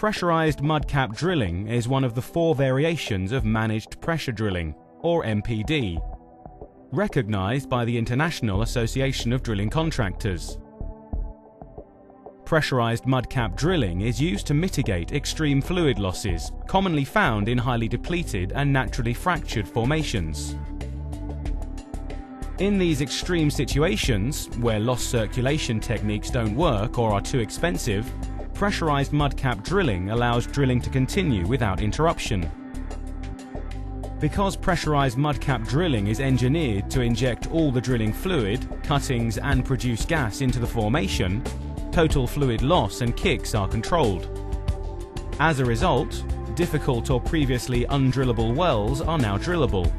Pressurized mudcap drilling is one of the 4 variations of managed pressure drilling, or MPD, recognized by the International Association of Drilling Contractors. Pressurized mudcap drilling is used to mitigate extreme fluid losses commonly found in highly depleted and naturally fractured formations. In these extreme situations, where lost circulation techniques don't work or are too expensive, pressurized mudcap drilling allows drilling to continue without interruption. Because pressurized mudcap drilling is engineered to inject all the drilling fluid, cuttings, and produce gas into the formation, total fluid loss and kicks are controlled. As a result, difficult or previously undrillable wells are now drillable.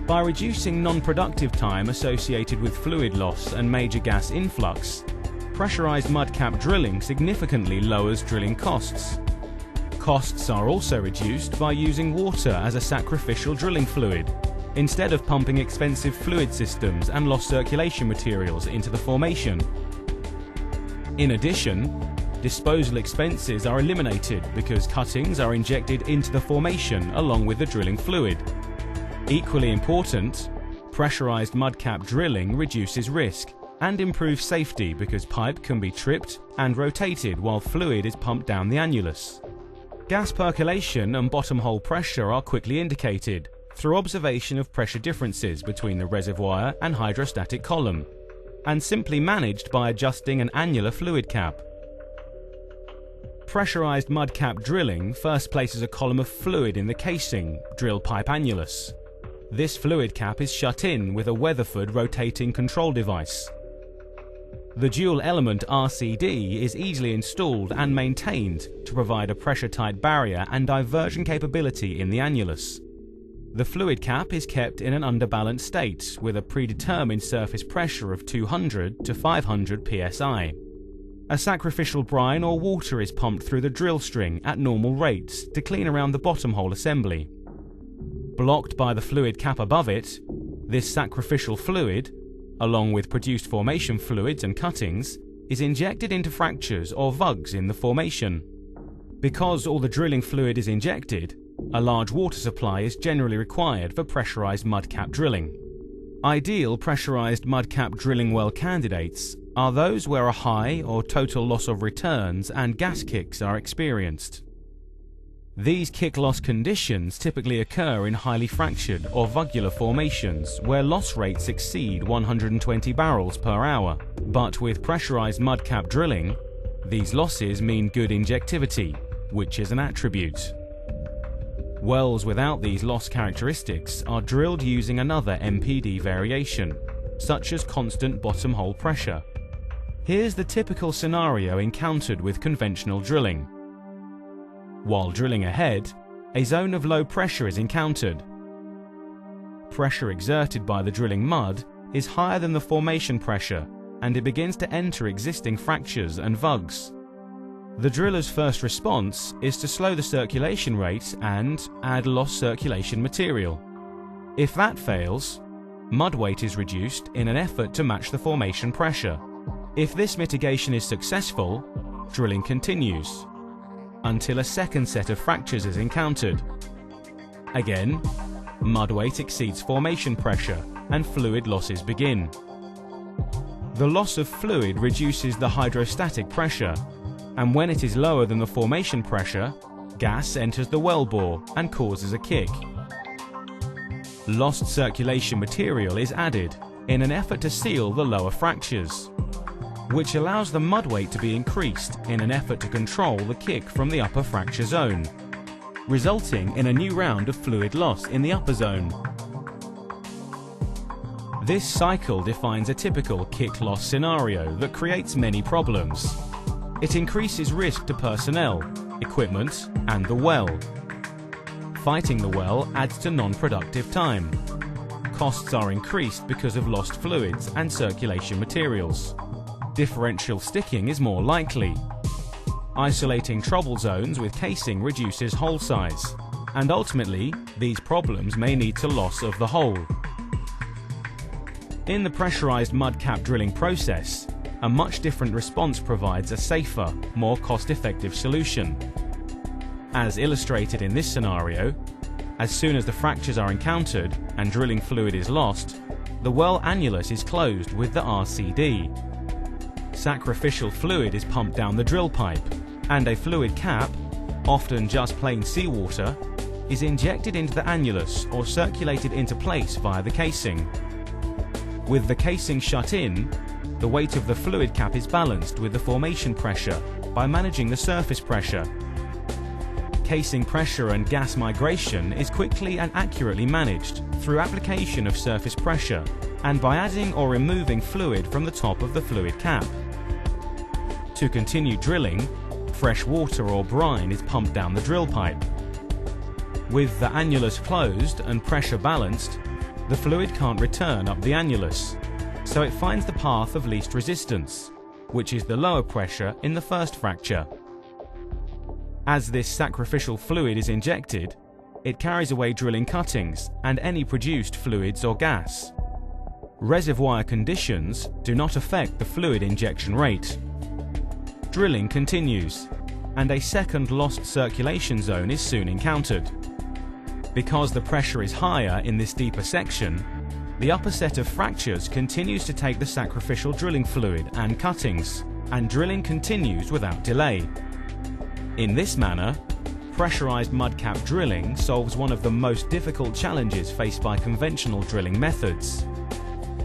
By reducing non-productive time associated with fluid loss and major gas influx, pressurized mudcap drilling significantly lowers drilling costs. Costs are also reduced by using water as a sacrificial drilling fluid, instead of pumping expensive fluid systems and lost circulation materials into the formation. In addition, disposal expenses are eliminated because cuttings are injected into the formation along with the drilling fluid. Equally important, pressurized mudcap drilling reduces risk and improves safety because pipe can be tripped and rotated while fluid is pumped down the annulus. Gas percolation and bottom hole pressure are quickly indicated through observation of pressure differences between the reservoir and hydrostatic column, and simply managed by adjusting an annular fluid cap. Pressurized mudcap drilling first places a column of fluid in the casing, drill pipe annulus. This fluid cap is shut in with a Weatherford rotating control device. The dual element RCD is easily installed and maintained to provide a pressure-tight barrier and diversion capability in the annulus. The fluid cap is kept in an underbalanced state with a predetermined surface pressure of 200 to 500 psi. A sacrificial brine or water is pumped through the drill string at normal rates to clean around the bottom hole assembly. Blocked by the fluid cap above it, this sacrificial fluid, along with produced formation fluids and cuttings, is injected into fractures or vugs in the formation. Because all the drilling fluid is injected, a large water supply is generally required for pressurized mudcap drilling. Ideal pressurized mudcap drilling well candidates are those where a high or total loss of returns and gas kicks are experienced. These kick loss conditions typically occur in highly fractured or vugular formations where loss rates exceed 120 barrels per hour. But with pressurized mudcap drilling, these losses mean good injectivity, which is an attribute. Wells without these loss characteristics are drilled using another MPD variation, such as constant bottom hole pressure. Here's the typical scenario encountered with conventional drilling. While drilling ahead, a zone of low pressure is encountered. Pressure exerted by the drilling mud is higher than the formation pressure, and it begins to enter existing fractures and vugs. The driller's first response is to slow the circulation rate and add lost circulation material. If that fails, mud weight is reduced in an effort to match the formation pressure. If this mitigation is successful, drilling continues until a second set of fractures is encountered. Again, mud weight exceeds formation pressure and fluid losses begin. The loss of fluid reduces the hydrostatic pressure, and when it is lower than the formation pressure, gas enters the wellbore and causes a kick. Lost circulation material is added in an effort to seal the lower fractures, which allows the mud weight to be increased in an effort to control the kick from the upper fracture zone, resulting in a new round of fluid loss in the upper zone. This cycle defines a typical kick loss scenario that creates many problems. It increases risk to personnel, equipment, and the well. Fighting the well adds to non-productive time. Costs are increased because of lost fluids and circulation materials. Differential sticking is more likely. Isolating trouble zones with casing reduces hole size, and ultimately, these problems may lead to loss of the hole. In the pressurized mudcap drilling process, a much different response provides a safer, more cost-effective solution. As illustrated in this scenario, as soon as the fractures are encountered and drilling fluid is lost, the well annulus is closed with the RCD. Sacrificial fluid is pumped down the drill pipe, and a fluid cap, often just plain seawater, is injected into the annulus or circulated into place via the casing. With the casing shut in, the weight of the fluid cap is balanced with the formation pressure by managing the surface pressure. Casing pressure and gas migration is quickly and accurately managed through application of surface pressure and by adding or removing fluid from the top of the fluid cap. To continue drilling, fresh water or brine is pumped down the drill pipe. With the annulus closed and pressure balanced, the fluid can't return up the annulus, so it finds the path of least resistance, which is the lower pressure in the first fracture. As this sacrificial fluid is injected, it carries away drilling cuttings and any produced fluids or gas. Reservoir conditions do not affect the fluid injection rate. Drilling continues, and a second lost circulation zone is soon encountered. Because the pressure is higher in this deeper section, the upper set of fractures continues to take the sacrificial drilling fluid and cuttings, and drilling continues without delay. In this manner, pressurized mudcap drilling solves one of the most difficult challenges faced by conventional drilling methods,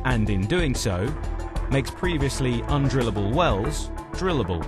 and in doing so, makes previously undrillable wells drillable.